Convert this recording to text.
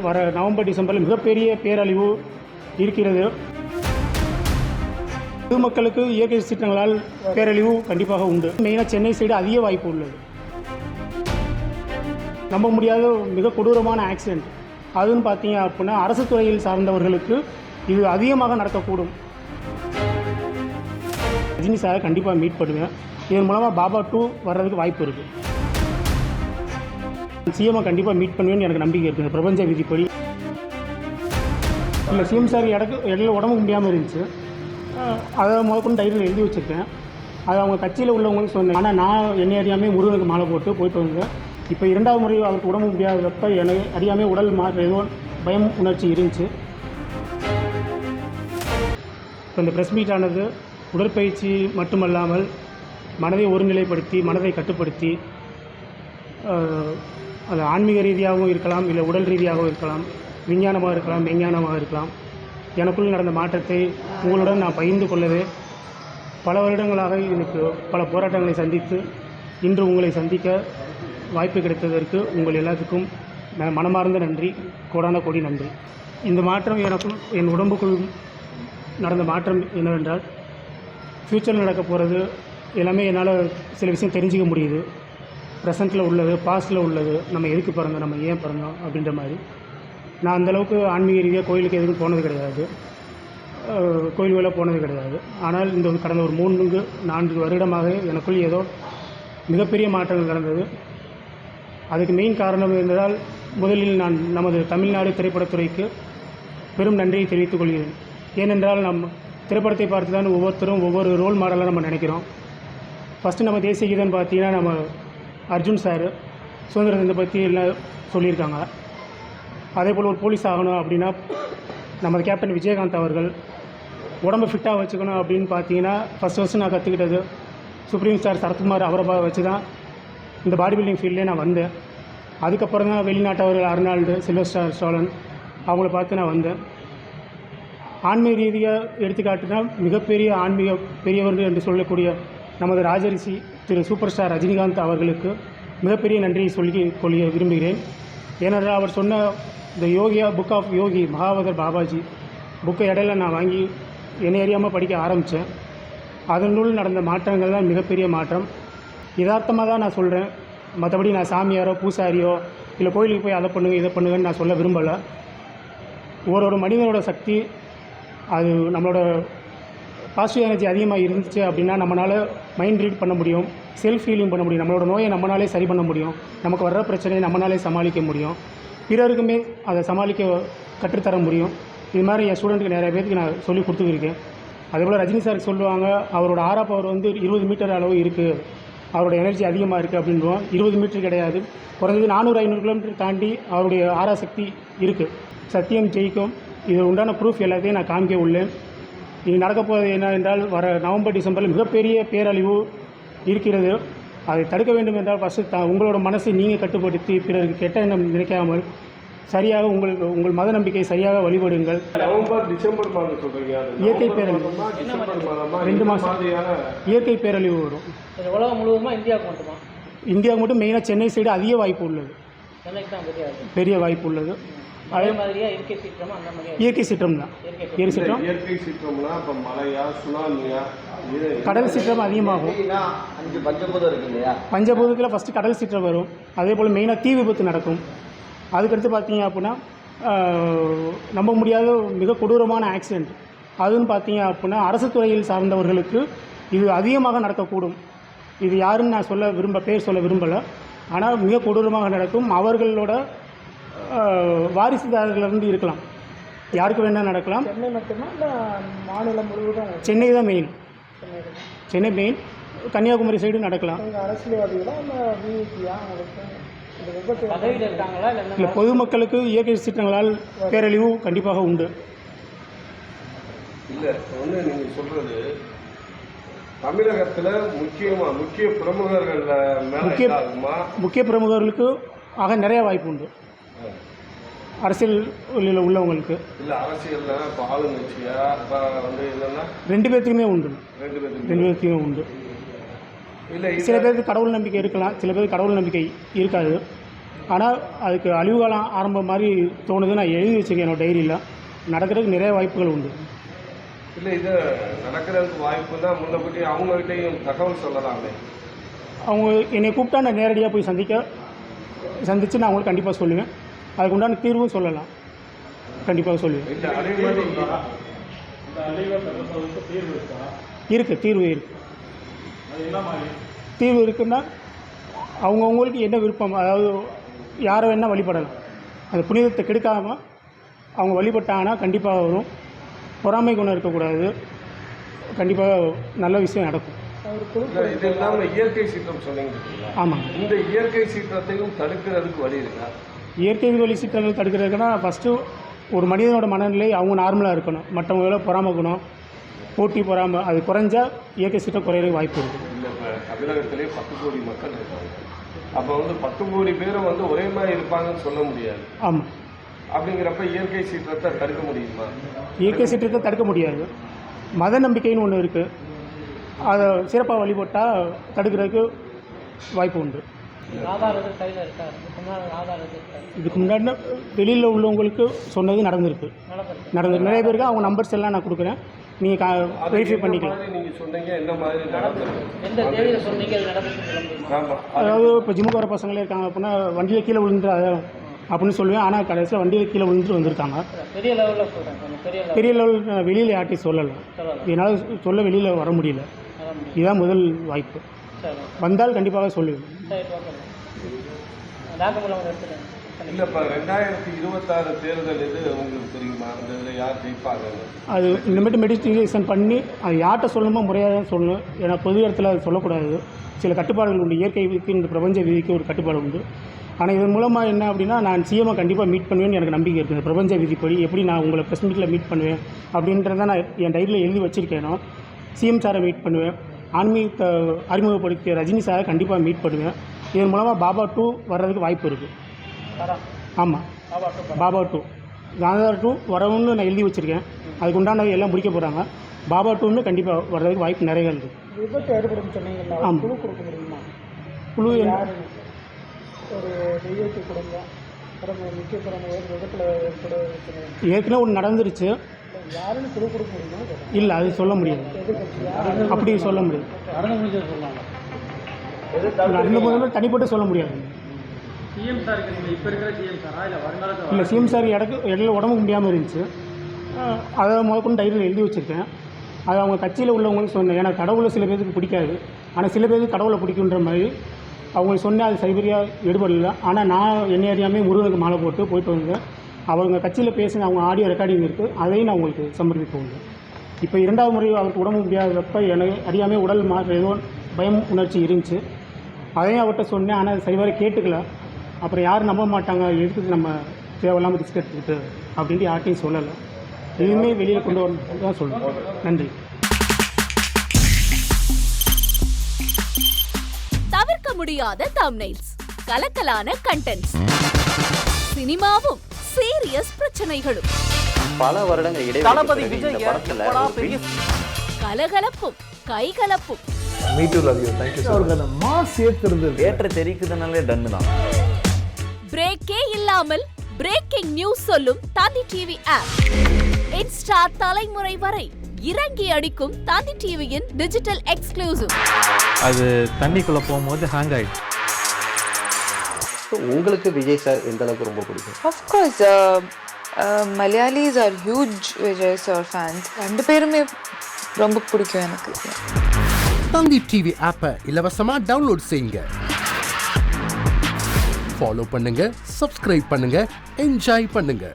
வர நவம்பர் டிசம்பரில் மிகப்பெரிய பேரழிவு இருக்கிறது. பொதுமக்களுக்கு இயற்கை சீற்றங்களால் பேரழிவு கண்டிப்பாக உண்டு. மெயினாக சென்னை சைடு அதிக வாய்ப்பு உள்ளது. நம்ப முடியாத மிக கொடூரமான ஆக்சிடென்ட் அதுன்னு பார்த்தீங்க அப்படின்னா அரசு துறையில் சார்ந்தவர்களுக்கு இது அதிகமாக நடக்கக்கூடும். ரஜினி சாரை கண்டிப்பாக மீட் பண்ணுவேன். இதன் மூலமாக பாபா 2 வர்றதுக்கு வாய்ப்பு இருக்குது. சிஎம்ஐ கண்டிப்பாக மீட் பண்ணுவேன்னு எனக்கு நம்பிக்கை இருக்குது. பிரபஞ்ச விதிப்படி இல்லை, சிஎம் சார் இடையில உடம்புக்கு முடியாமல் இருந்துச்சு. அதை முதற்கொண்டு டைரியில் எழுதி வச்சுருக்கேன். அது அவங்க கட்சியில் உள்ளவங்களுக்கு சொன்னேன். ஆனால் நான் என்னை அறியாமல் முருகனுக்கு மாலை போட்டு போயிட்டு வந்தேன். இப்போ 2வது முறை அவருக்கு உடம்பு முடியாதப்போ எனக்கு அறியாமல் உடல் ஏதோ பயம் உணர்ச்சி இருந்துச்சு. இப்போ இந்த ப்ரெஸ் மீட்டானது உடற்பயிற்சி மட்டுமல்லாமல் மனதை ஒருநிலைப்படுத்தி மனதை கட்டுப்படுத்தி அது ஆன்மீக ரீதியாகவும் இருக்கலாம், இல்லை உடல் ரீதியாகவும் இருக்கலாம், விஞ்ஞானமாக இருக்கலாம், மெஞ்ஞானமாக இருக்கலாம். எனக்குள் நடந்த மாற்றத்தை உங்களுடன் நான் பகிர்ந்து கொள்ளவே பல வருடங்களாக எனக்கு பல போராட்டங்களை சந்தித்து இன்று உங்களை சந்திக்க வாய்ப்பு கிடைத்ததற்கு உங்கள் எல்லாத்துக்கும் மனமார்ந்த நன்றி, கோடான கோடி நன்றி. இந்த மாற்றம் எனக்கும் என் உடம்புக்குள் நடந்த மாற்றம் என்னவென்றால், ஃப்யூச்சரில் நடக்க போகிறது எல்லாமே என்னால் சில விஷயம் தெரிஞ்சிக்க முடியுது. ப்ரெசண்ட்டில் உள்ளது, பாஸ்ட்டில் உள்ளது, நம்ம எதுக்கு பிறந்தோம், நம்ம ஏன் பிறந்தோம் அப்படின்ற மாதிரி. நான் அந்தளவுக்கு ஆன்மீக ரீதியாக கோயிலுக்கு எதுவும் போனது கிடையாது, கோயில்களில் போனது கிடையாது. ஆனால் இந்த கடந்த ஒரு 3-4 வருடமாக எனக்குள் ஏதோ மிகப்பெரிய மாற்றங்கள் நடந்தது. அதுக்கு மெயின் காரணம் என்றால், முதலில் நான் நமது தமிழ்நாடு திரைப்படத்துறைக்கு பெரும் நன்றியை தெரிவித்துக் கொள்கிறேன். ஏனென்றால் நம் திரைப்படத்தை பார்த்து தான் ஒவ்வொருத்தரும் ஒவ்வொரு ரோல் மாடலாக நம்ம நினைக்கிறோம். ஃபஸ்ட்டு நம்ம தேசிய கீதம்னு பார்த்தீங்கன்னா நம்ம அர்ஜுன் சார் சுதந்திர தினத்தை பற்றி எல்லாம் சொல்லியிருக்காங்க. அதே போல் ஒரு போலீஸ் ஆகணும் அப்படின்னா நமது கேப்டன் விஜயகாந்த் அவர்கள் உடம்பை ஃபிட்டாக வச்சுக்கணும் அப்படின்னு பார்த்தீங்கன்னா ஃபஸ்ட்டு நான் கற்றுக்கிட்டது சுப்ரீம் ஸ்டார் சரத்குமார் அவரை வச்சு தான் இந்த பாடி பில்டிங் ஃபீல்ட்லேயே நான் வந்தேன். அதுக்கப்புறம் தான் வெளிநாட்டவர்கள் அர்னால்டு, சில்வஸ்டார் ஸ்டாலன் அவங்கள பார்த்து நான் வந்தேன். ஆன்மீக ரீதியாக எடுத்துக்காட்டுனா மிகப்பெரிய ஆன்மீக பெரியவர்கள் என்று சொல்லக்கூடிய நமது ராஜரிஷி திரு சூப்பர் ஸ்டார் ரஜினிகாந்த் அவர்களுக்கு மிகப்பெரிய நன்றியை கொள்ள விரும்புகிறேன். ஏனென்றால் அவர் சொன்ன இந்த யோகியா புக் ஆஃப் யோகி மகாவதர் பாபாஜி புக்கை இடையில நான் வாங்கி என்னை அறியாமல் படிக்க ஆரம்பித்தேன். அதனுள் நடந்த மாற்றங்கள் தான் மிகப்பெரிய மாற்றம். யதார்த்தமாக தான் நான் சொல்கிறேன். மற்றபடி நான் சாமியாரோ பூசாரியோ இல்லை கோயிலுக்கு போய் அதை பண்ணுங்க இதை பண்ணுங்கன்னு நான் சொல்ல விரும்பலை. ஒரு மனிதனோட சக்தி அது நம்மளோட பாசிட்டிவ் எனர்ஜி அதிகமாக இருந்துச்சு அப்படின்னா நம்மளால் மைண்ட் ரீட் பண்ண முடியும், செல்ஃப் ஹீலிங் பண்ண முடியும், நம்மளோட நோயை நம்மளாலே சரி பண்ண முடியும், நமக்கு வர்ற பிரச்சனையை நம்மளாலே சமாளிக்க முடியும், பிறருக்குமே அதை சமாளிக்க கற்றுத்தர முடியும். இது மாதிரி என் ஸ்டூடெண்ட்டுக்கு நிறைய பேருக்கு நான் சொல்லி கொடுத்துருக்கேன். அதேபோல் ரஜினி சாருக்கு சொல்லுவாங்க, அவரோட ஆரா பவர் 20 மீட்டர் அளவு இருக்குது, அவரோட எனர்ஜி அதிகமாக இருக்குது அப்படின்றோம். 20 மீட்டர் கிடையாது, குறைஞ்சது 400-500 கிலோமீட்டர் தாண்டி அவருடைய ஆரா சக்தி இருக்குது. சத்தியம் ஜெயிக்கும். இது உண்டான ப்ரூஃப் எல்லாத்தையும் நான் காமிக்க உள்ளேன். இது நடக்க போவது என்ன என்றால், வர நவம்பர் டிசம்பரில் மிகப்பெரிய பேரழிவு இருக்கிறது. அதை தடுக்க வேண்டும் என்றால் ஃபஸ்ட்டு உங்களோட மனசை நீங்கள் கட்டுப்படுத்தி பிறருக்கு கெட்ட எண்ணம் நினைக்காமல் சரியாக உங்கள் மத நம்பிக்கை சரியாக வழிபடுங்கள். நவம்பர் டிசம்பர் மாதம் சொல்கிறீங்க, இயற்கை பேரழிவு 2 மாதம் இயற்கை பேரழிவு வரும். உலகம் முழுவதுமா இந்தியாவுக்கு மட்டுமா? இந்தியாவுக்கு மட்டும் மெயினாக சென்னை சைடு அதிக வாய்ப்பு உள்ளது, பெரிய வாய்ப்பு உள்ளது. அதே மாதிரியா இயற்கை சீற்றம் அந்த மாதிரி? இயற்கை சீற்றம் தான். இயற்கை சீற்றம்னா இப்போ மழையா, சுனாமியா, கடல் சீற்றம் அதிகமாகும். 5 பஞ்சபூதம் இருக்கு இல்லையா? பஞ்சபூதத்தில் ஃபஸ்ட்டு கடல் சீற்றம் வரும். அதே போல் மெயினாக தீ விபத்து நடக்கும். அதுக்கடுத்து பார்த்தீங்க அப்படின்னா நம்ப முடியாத மிக கொடூரமான ஆக்சிடெண்ட் அதுன்னு பார்த்தீங்க அப்படின்னா அரசு துறையில் சார்ந்தவர்களுக்கு இது அதிகமாக நடக்கக்கூடும். இது யாருன்னு நான் பேர் சொல்ல விரும்பலை. ஆனால் மிக கொடூரமாக நடக்கும். அவர்களோட வாரிசுதாரர்களிருந்து இருக்கலாம், யாருக்கு வேணால் நடக்கலாம். சென்னை மட்டுமா இல்லை மாநிலம் முழுவதும்? சென்னை தான் main. Chennai main. Kanyakumari side நடக்கலாம். அரசியல்வாதிகளா இல்லை, பொதுமக்களுக்கு இயற்கை சீற்றங்களால் பேரழிவு கண்டிப்பாக உண்டு. இல்லை நீங்கள் சொல்கிறது தமிழகத்தில் முக்கிய பிரமுகர்கள் முக்கிய பிரமுகர்களுக்கு ஆக நிறைய வாய்ப்பு உண்டு. அரசியலில் உள்ளவங்களுக்கு இல்லை, அரசியல்னா இப்போ ஆளுங்கட்சியா இல்லைன்னா 2 பேர்த்துக்குமே உண்டு. 2 பேர்த்துக்குமே உண்டு. இல்லை, சில பேருக்கு கடவுள் நம்பிக்கை இருக்கலாம், சில பேருக்கு கடவுள் நம்பிக்கை இருக்காது. ஆனால் அதுக்கு அழிவு காலம் ஆரம்பம் மாதிரி தோணுது. நான் எழுதி வச்சுருக்கேன் என்னோட டைரியில். நடக்கிறதுக்கு நிறைய வாய்ப்புகள் உண்டு. இல்லை இது நடக்கிறதுக்கு வாய்ப்பு தான். முன்னப்பட்டி அவங்ககிட்டையும் தகவல் சொல்லலாமே. அவங்க என்னை கூப்பிட்டா நான் நேரடியாக போய் சந்தித்து நான் அவங்களுக்கு கண்டிப்பாக சொல்லுவேன். அதுக்கு உண்டான தீர்வும் சொல்லலாம், கண்டிப்பாக சொல்லுவேன். இல்லை அதே மாதிரி இருக்குது, தீர்வு இருக்குது. தீர்வு இருக்குன்னா அவங்கவுங்களுக்கு என்ன விருப்பம், அதாவது யாரை வேணால் வழிபடலாம். அந்த புனிதத்தை கெடுக்காமல் அவங்க வழிபட்டாங்கன்னா கண்டிப்பாக வரும். பொறாமை குணம் இருக்கக்கூடாது, கண்டிப்பாக நல்ல விஷயம் நடக்கும். இது இல்லாமல் இயற்கை சீற்றம் சொன்னீங்க. ஆமாம். இந்த இயற்கை சீற்றத்தையும் தடுக்கிறதுக்கு வழி இருக்கா? இயற்கை வழி சீற்றங்கள் தடுக்கிறதுக்குன்னா ஃபஸ்ட்டு ஒரு மனிதனோட மனநிலை அவங்க நார்மலாக இருக்கணும். மற்றவங்கள பொறாமை குணம், போட்டி பொறாமை அது குறைஞ்சா இயற்கை சீற்றம் குறையிறதுக்கு வாய்ப்பு இருக்குது. இல்லை இப்போ தமிழகத்திலே 10 கோடி மக்கள் இருக்காங்க. அப்போ 10 கோடி பேரும் ஒரே மாதிரி இருப்பாங்கன்னு சொல்ல முடியாது. ஆமாம். அப்படிங்கிறப்ப இயற்கை சீற்றத்தை தடுக்க முடியுமா? இயற்கை சீற்றத்தை தடுக்க முடியாது. மத நம்பிக்கைன்னு ஒன்று இருக்குது, அதை சிறப்பாக வழிபட்டால் தடுக்கிறதுக்கு வாய்ப்பு உண்டு. இதுக்கு முன்னாடி வெளியில் உள்ளவங்களுக்கு சொன்னது நடந்திருக்கு. நிறைய பேருக்கு அவங்க நம்பர்ஸ் எல்லாம் நான் கொடுக்குறேன், நீங்கள் வெரிஃபை பண்ணிக்கலாம். நீங்கள் சொன்னீங்க என்ன மாதிரி நடந்திருக்கு? ஆமாம். அதாவது இப்போ ஜிம்முக்கு வர பசங்களே இருக்காங்க அப்படின்னா வண்டியில் கீழே விழுந்து அப்படின்னு சொல்லுவேன். ஆனால் கடைசியில் வண்டியில் கீழே விழுந்துட்டு வந்திருக்காங்க. பெரிய லெவலில் வெளியில் யார்ட்டையும் சொல்லலை. என்னால் சொல்ல வெளியில் வர முடியல. இதுதான் முதல் வாய்ப்பு. வந்தால் கண்டிப்பாக சொல்லுவேன். இல்லை இப்போ 2026 தேர்தல் இது உங்களுக்கு தெரியுமா? அந்த இதில் யார் ஜெயிப்பாங்க? அது இனிமேட்டு மெடிடேஷன் பண்ணி அது யார்கிட்ட சொல்லணுமோ முறையாக தான் சொல்லணும். ஏன்னா பொது இடத்துல அது சொல்லக்கூடாது. சில கட்டுப்பாடுகள் உண்டு. இயற்கை விதிக்கு இந்த பிரபஞ்ச விதிக்கு ஒரு கட்டுப்பாடு உண்டு. ஆனால் இதன் மூலமாக என்ன அப்படின்னா நான் சிஎம்ஐ கண்டிப்பாக மீட் பண்ணுவேன்னு எனக்கு நம்பிக்கை இருக்குது. இந்த பிரபஞ்ச விதிப்படி எப்படி நான் உங்களை ப்ரெஸ் மீட்டில் மீட் பண்ணுவேன் அப்படின்றத நான் என் டைரியில் எழுதி வச்சுருக்கேனோ. சிஎம் சாரை மீட் பண்ணுவேன். ஆன்மீகத்தை அறிமுகப்படுத்திய ரஜினி சாரை கண்டிப்பாக மீட் பண்ணுவேன். இதன் மூலமாக பாபா 2 வர்றதுக்கு வாய்ப்பு இருக்குது. ஆமாம், பாபா 2 காந்தார் 2 வரவுன்னு நான் எழுதி வச்சுருக்கேன். அதுக்கு உண்டானது எல்லாம் முடிக்க போகிறாங்க. பாபா 2மே கண்டிப்பாக வர்றதுக்கு வாய்ப்பு நிறைய இருக்குது. விபத்து ஏற்படும் சொன்னீங்களா? ஆமாம். குழு கொடுக்க முடியுமா? குழு ஒரு தெய்வத்தை கொடுங்க, முக்கிய விபத்தில் ஏற்பட ஏற்கனவே ஒன்று நடந்துருச்சு. யாருன்னு குழு கொடுக்க முடியுமா? இல்லை, அது சொல்ல முடியாது. அப்படி சொல்ல முடியாது. நடந்து போது தனிப்பட்டு சொல்ல முடியாது. சிஎம் சாருக்கு நீங்கள் இப்போ இருக்கிற சிஎம் சாரா இல்லை வருங்காலத்தில்? இல்லை, சிஎம் சார் இடையில உடம்புக்கு முடியாமல் இருந்துச்சு. அதை முதற்கொண்டு டைரியில் எழுதி வச்சுருக்கேன். அது அவங்க கட்சியில் உள்ளவங்களுக்கு சொன்னேன். ஏன்னா கடவுளை சில பேருக்கு பிடிக்காது, ஆனால் சில பேருக்கு கடவுளை பிடிக்குன்ற மாதிரி அவங்களுக்கு சொன்னேன். அது சரிபரியாக எடுபடல. ஆனால் நான் என்னை அறியாமல் முருகனுக்கு மாலை போயிட்டு வந்தேன். அவங்க கட்சியில் பேசின அவங்க ஆடியோ ரெக்கார்டிங் இருக்குது, அதையும் நான் உங்களுக்கு சமர்ப்பிக்க வந்தேன். இப்போ 2வது முறை அவருக்கு உடம்பு முடியாதப்ப எனக்கு அறியாமல் உடல் ஏதோ பயம் உணர்ச்சி இருந்துச்சு. அதையும் அவர்கிட்ட சொன்னேன். ஆனால் அது சரிவர கேட்டுக்கல. அப்புறம் யாரும் நம்ப மாட்டாங்க, எடுத்துட்டு நம்ம தேவையில்லாமல் ரிஸ்க் எடுத்துக்கிட்டு அப்படின்ட்டு யார்ட்டையும் சொல்லலை. எதுவுமே வெளியில் கொண்டு வரணும் தான் சொல்லுவேன். நன்றி. தவிர்க்க முடியாத தம்ப்நெயில்ஸ், கலக்கலான கண்டென்ட்ஸ், சினிமாவும் சீரியஸ் பிரச்சனைகளும், பல வருடங்கள் தளபதி இடைவெளி விஜய் இந்த படத்துல கலகலப்பும் கைகலப்பும், Me too, love you. Thank you so much. அவருக்கு அந்த மாஸ் ஏத்துறது ஏற்ற தெரிக்குதுனாலே டன்னு தான். பிரேக்கே இல்லாமல் பிரேக்கிங் நியூஸ் சொல்லும் தந்தி டிவி ஆப். இன்ஸ்டா தலைமுறை வரை இறங்கி அடிக்கும் தந்தி டிவியின் டிஜிட்டல் எக்ஸ்க்ளூசிவ். அது தண்ணிக்குள்ள போகும்போது ஹேங் ஆயிடுச்சு. உங்களுக்கு விஜய் சார் எந்த அளவுக்கு ரொம்ப பிடிக்கும்? Of course, Malayalis are huge Vijay sir fans. ரெண்டு பேருமே ரொம்ப பிடிக்கும் எனக்கு. தந்தி டிவி ஆப்பை இலவசமா டவுன்லோட் செய்யுங்க. ஃபாலோ பண்ணுங்க, சப்ஸ்கிரைப் பண்ணுங்க, என்ஜாய் பண்ணுங்க.